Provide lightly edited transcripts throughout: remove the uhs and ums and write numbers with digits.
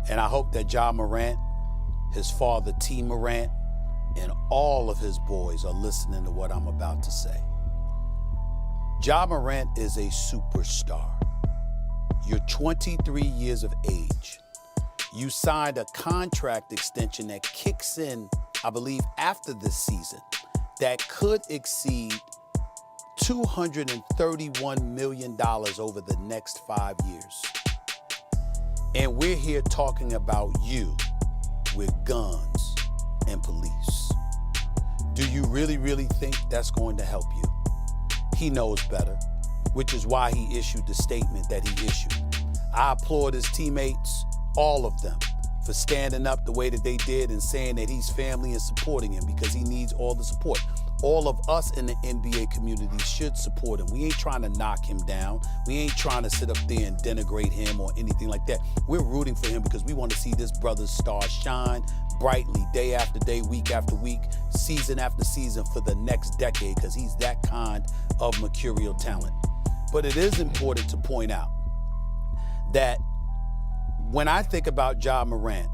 And I hope that Ja Morant, his father T. Morant, and all of his boys are listening to what I'm about to say. Ja Morant is a superstar. You're 23 years of age. You signed a contract extension that kicks in, I believe, after this season, that could exceed $231 million over the next 5 years. And we're here talking about you with guns and police. Do you really think that's going to help you? He knows better, which is why he issued the statement that he issued. I applaud his teammates, all of them, for standing up the way that they did and saying that he's family and supporting him because he needs all the support. All of us in the NBA community should support him. We ain't trying to knock him down. We ain't trying to sit up there and denigrate him or anything like that. We're rooting for him because we want to see this brother's star shine brightly day after day, week after week, season after season for the next decade because he's that kind of mercurial talent. But it is important to point out that when I think about Ja Morant,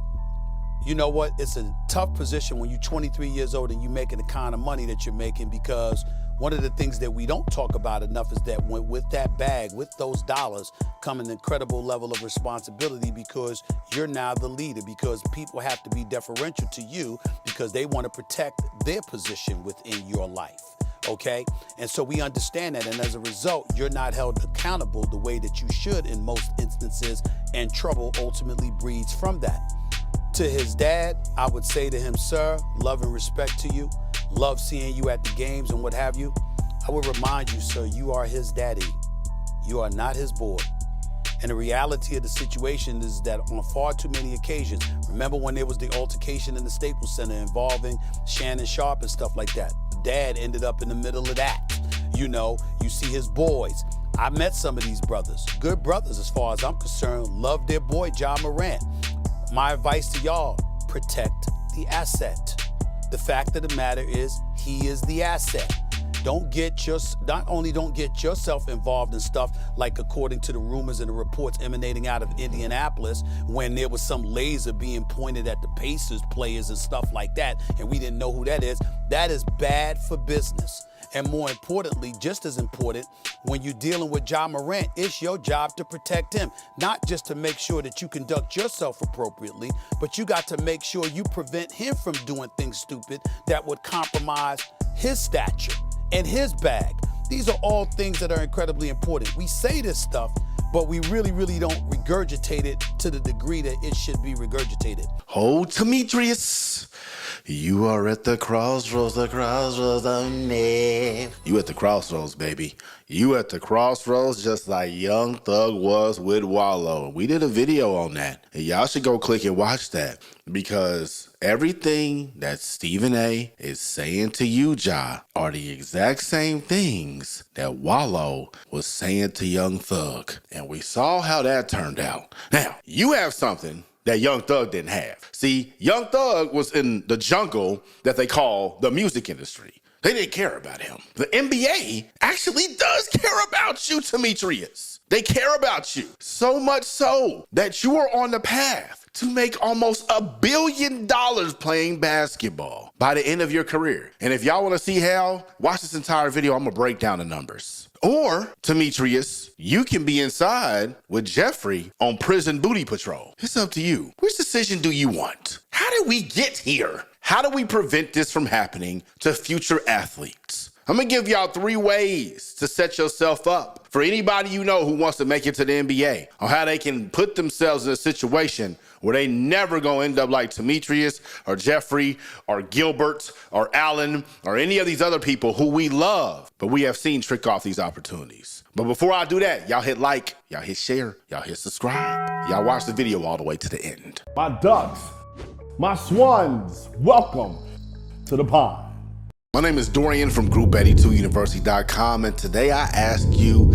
you know what? It's a tough position when you're 23 years old and you're making the kind of money that you're making, because one of the things that we don't talk about enough is that with that bag, with those dollars, come an incredible level of responsibility because you're now the leader, because people have to be deferential to you because they want to protect their position within your life. Okay? And so we understand that, and as a result, you're not held accountable the way that you should in most instances, and trouble ultimately breeds from that. To his dad, I would say to him, sir, love and respect to you. Love seeing you at the games and what have you. I would remind you, sir, you are his daddy. You are not his boy. And the reality of the situation is that on far too many occasions, remember when there was the altercation in the Staples Center involving Shannon Sharpe and stuff like that? Dad ended up in the middle of that. You know, you see his boys. I met some of these brothers, good brothers as far as I'm concerned, love their boy Ja Morant. My advice to y'all, protect the asset. The fact of the matter is, he is the asset. Not only don't get yourself involved in stuff like, according to the rumors and the reports emanating out of Indianapolis, when there was some laser being pointed at the Pacers players and stuff like that, and we didn't know who that is. That is bad for business. And more importantly, just as important, when you're dealing with Ja Morant, it's your job to protect him. Not just to make sure that you conduct yourself appropriately, but you got to make sure you prevent him from doing things stupid that would compromise his stature and his bag. These are all things that are incredibly important. We say this stuff, but we really don't regurgitate it to the degree that it should be regurgitated. Oh, Demetrius, you are at the crossroads of me. You at the crossroads, baby. You at the crossroads just like Young Thug was with Wallow. We did a video on that. And y'all should go click and watch that, because everything that Stephen A is saying to you, Ja, are the exact same things that Wallow was saying to Young Thug. And we saw how that turned out. Now, you have something that Young Thug didn't have. See, Young Thug was in the jungle that they call the music industry. They didn't care about him. The NBA actually does care about you, Demetrius. They care about you. So much so that you are on the path to make almost $1 billion playing basketball by the end of your career. And if y'all want to see how, watch this entire video. I'm going to break down the numbers. Or, Demetrius, you can be inside with Jeffrey on Prison Booty Patrol. It's up to you. Which decision do you want? How did we get here? How do we prevent this from happening to future athletes? I'm gonna give y'all 3 ways to set yourself up for anybody you know who wants to make it to the NBA, on how they can put themselves in a situation where they never gonna end up like Demetrius or Jeffrey or Gilbert or Allen or any of these other people who we love, but we have seen trick off these opportunities. But before I do that, y'all hit like, y'all hit share, y'all hit subscribe. Y'all watch the video all the way to the end. My ducks, my swans, welcome to the pond. My name is Dorian from Group82University.com, and today I ask you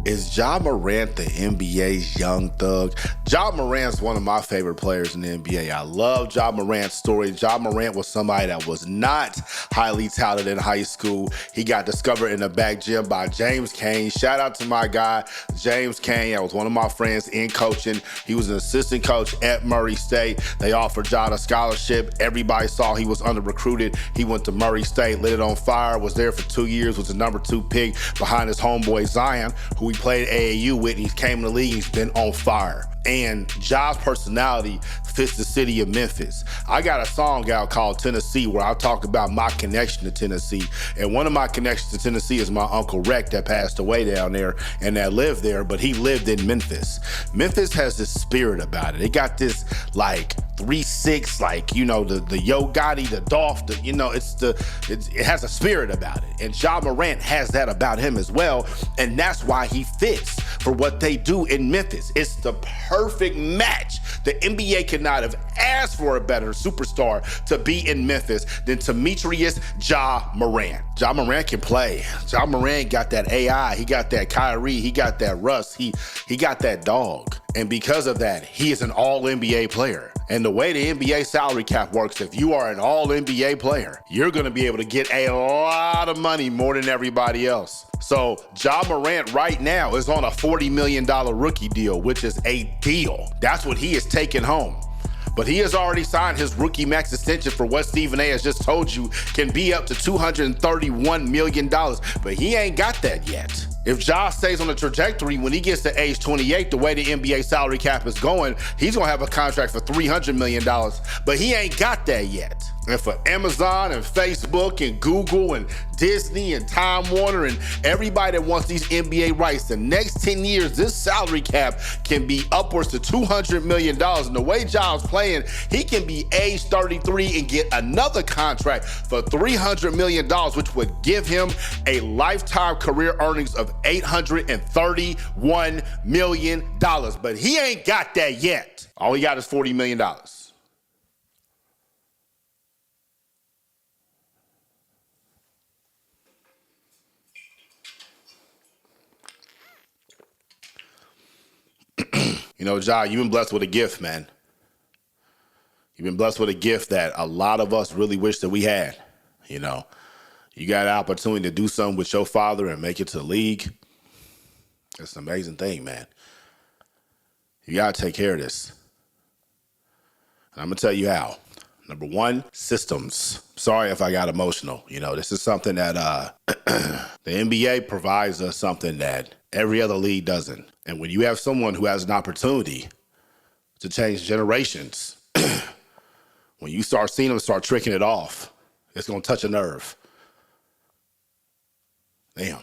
Is Ja Morant the NBA's young thug? Ja Morant's one of my favorite players in the NBA. I love Ja Morant's story. Ja Morant was somebody that was not highly talented in high school. He got discovered in the back gym by James Kane. Shout out to my guy, James Kane. That was one of my friends in coaching. He was an assistant coach at Murray State. They offered Ja a scholarship. Everybody saw he was under-recruited. He went to Murray State, lit it on fire, was there for 2 years, was the number 2 pick behind his homeboy Zion, who he played AAU with, and he came in the league and he's been on fire. And Ja's personality fits the city of Memphis. I got a song out called Tennessee where I talk about my connection to Tennessee. And one of my connections to Tennessee is my Uncle Rec that passed away down there and that lived there, but he lived in Memphis. Memphis has this spirit about it. It got this like 3-6, like, you know, the Yo Gotti, the Dolph, you know, it has a spirit about it. And Ja Morant has that about him as well. And that's why he fits for what they do in Memphis. It's the perfect match. The NBA could not have asked for a better superstar to be in Memphis than Demetrius Ja Morant. Ja Morant can play. Ja Morant got that AI. He got that Kyrie. He got that Russ. He got that dog. And because of that, he is an all-NBA player. And the way the NBA salary cap works, if you are an all-NBA player, you're going to be able to get a lot of money, more than everybody else. So Ja Morant right now is on a $40 million rookie deal, which is a deal. That's what he is taking home. But he has already signed his rookie max extension for what Stephen A has just told you can be up to $231 million. But he ain't got that yet. If Ja stays on the trajectory, when he gets to age 28, the way the NBA salary cap is going, he's gonna have a contract for $300 million, but he ain't got that yet. And for Amazon and Facebook and Google and Disney and Time Warner and everybody that wants these NBA rights, the next 10 years, this salary cap can be upwards to $200 million. And the way Ja's playing, he can be age 33 and get another contract for $300 million, which would give him a lifetime career earnings of $831 million. But he ain't got that yet. All he got is $40 million. You know, Ja, you've been blessed with a gift, man. You've been blessed with a gift that a lot of us really wish that we had. You know, you got an opportunity to do something with your father and make it to the league. It's an amazing thing, man. You got to take care of this. And I'm going to tell you how. Number one, systems. Sorry if I got emotional. You know, this is something that the NBA provides us something that every other league doesn't. And when you have someone who has an opportunity to change generations, when you start seeing them start tricking it off, it's going to touch a nerve. Damn.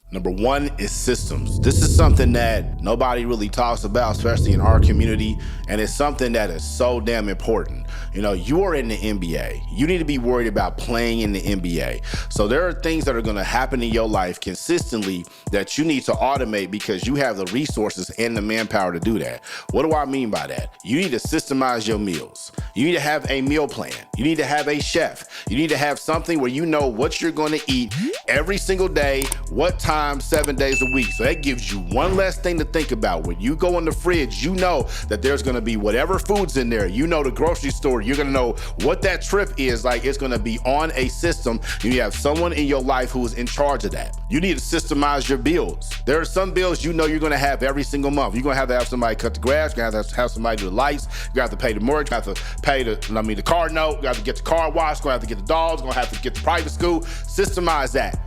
Number one is systems. This is something that nobody really talks about, especially in our community, and it's something that is so damn important. You know, you are in the NBA. You need to be worried about playing in the NBA. So there are things that are going to happen in your life consistently that you need to automate because you have the resources and the manpower to do that. What do I mean by that? You need to systemize your meals. You need to have a meal plan. You need to have a chef. You need to have something where you know what you're going to eat every single day, what time, 7 days a week. So that gives you one less thing to think about. When you go in the fridge, you know that there's going to be whatever food's in there. You know the grocery store, you're going to know what that trip is like. It's going to be on a system. You have someone in your life who is in charge of that. You need to systemize your bills. There are some bills you know you're going to have every single month. You're going to have somebody cut the grass. You're going to have somebody do the lights. You're going to have to pay the mortgage. You're going to have to pay the car note. You're going to have to get the car washed. You're going to have to get the dogs. You're going to have to get the private school. Systemize that.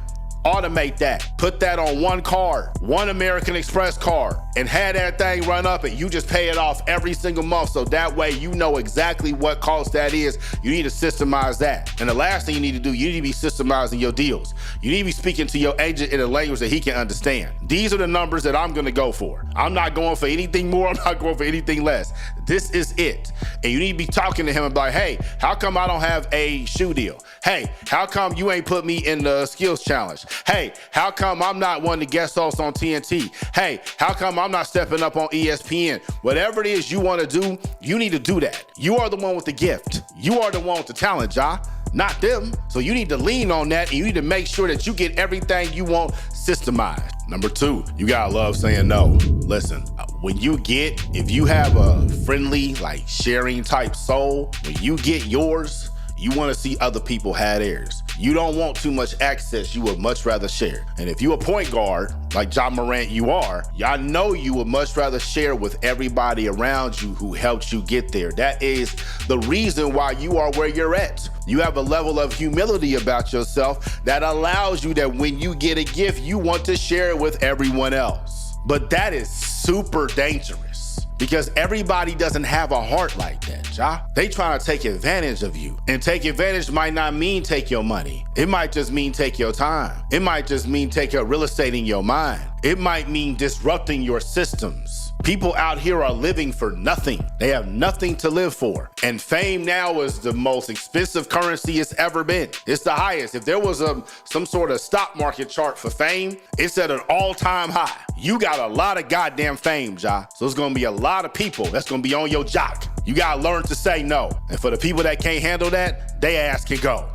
Automate that. Put that on one card, one American Express card, and have that thing run up and you just pay it off every single month. So that way you know exactly what cost that is. You need to systemize that. And the last thing you need to do, you need to be systemizing your deals. You need to be speaking to your agent in a language that he can understand. These are the numbers that I'm gonna go for. I'm not going for anything more. I'm not going for anything less. This is it. And you need to be talking to him and be like, hey, how come I don't have a shoe deal? Hey, how come you ain't put me in the skills challenge? Hey, how come I'm not one of the guest hosts on TNT? Hey, how come I'm not stepping up on ESPN? Whatever it is you want to do, you need to do that. You are the one with the gift. You are the one with the talent, Ja, not them. So you need to lean on that and you need to make sure that you get everything you want systemized. Number 2, you gotta love saying no. Listen, if you have a friendly, like sharing type soul, when you get yours, you want to see other people have theirs. You don't want too much access, you would much rather share. And if you a point guard, like Ja Morant you are, y'all know you would much rather share with everybody around you who helped you get there. That is the reason why you are where you're at. You have a level of humility about yourself that allows you that when you get a gift, you want to share it with everyone else. But that is super dangerous because everybody doesn't have a heart like that, Ja. They trying to take advantage of you. And take advantage might not mean take your money. It might just mean take your time. It might just mean take your real estate in your mind. It might mean disrupting your systems. People out here are living for nothing. They have nothing to live for. And fame now is the most expensive currency it's ever been. It's the highest. If there was some sort of stock market chart for fame, it's at an all-time high. You got a lot of goddamn fame, Ja. So it's gonna be a lot of people that's gonna be on your jock. You gotta learn to say no. And for the people that can't handle that, they ass can go.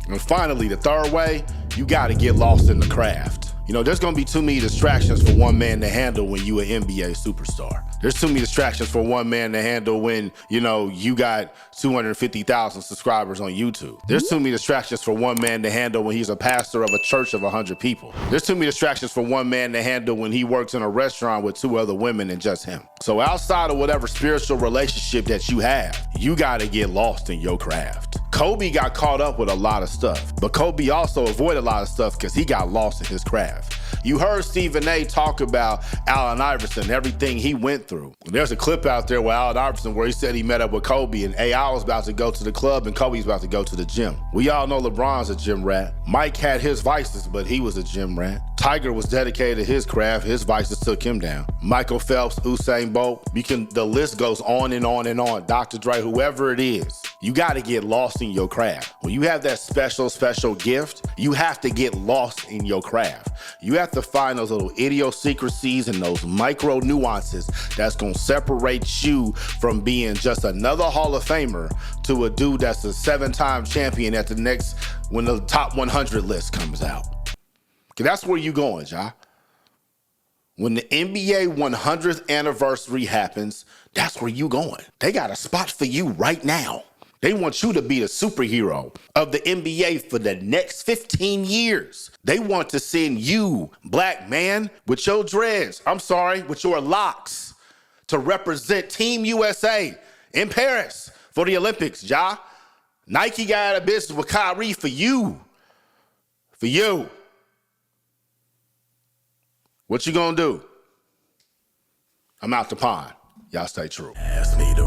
And finally, the third way, you gotta get lost in the craft. You know, there's gonna be too many distractions for one man to handle when you an NBA superstar. There's too many distractions for one man to handle when, you know, you got 250,000 subscribers on YouTube. There's too many distractions for one man to handle when he's a pastor of a church of 100 people. There's too many distractions for one man to handle when he works in a restaurant with 2 other women and just him. So outside of whatever spiritual relationship that you have, you gotta get lost in your craft. Kobe got caught up with a lot of stuff, but Kobe also avoided a lot of stuff because he got lost in his craft. You heard Stephen A talk about Allen Iverson, everything he went through. There's a clip out there with Allen Iverson where he said he met up with Kobe and AI was about to go to the club and Kobe's about to go to the gym. We all know LeBron's a gym rat. Mike had his vices, but he was a gym rat. Tiger was dedicated to his craft. His vices took him down. Michael Phelps, Usain Bolt, the list goes on and on and on. Dr. Dre, whoever it is. You gotta get lost in your craft. When you have that special gift, you have to get lost in your craft. You have to find those little idiosyncrasies and those micro nuances that's gonna separate you from being just another Hall of Famer to a dude that's a 7-time champion at the next, when the top 100 list comes out. Okay, that's where you going, Ja. When the NBA 100th anniversary happens, that's where you going. They got a spot for you right now. They want you to be the superhero of the NBA for the next 15 years. They want to send you, black man, with your dreads, with your locks, to represent Team USA in Paris for the Olympics, Ja. Nike got out of business with Kyrie for you. For you. What you gonna do? I'm out the pond. Y'all stay true. Ask me to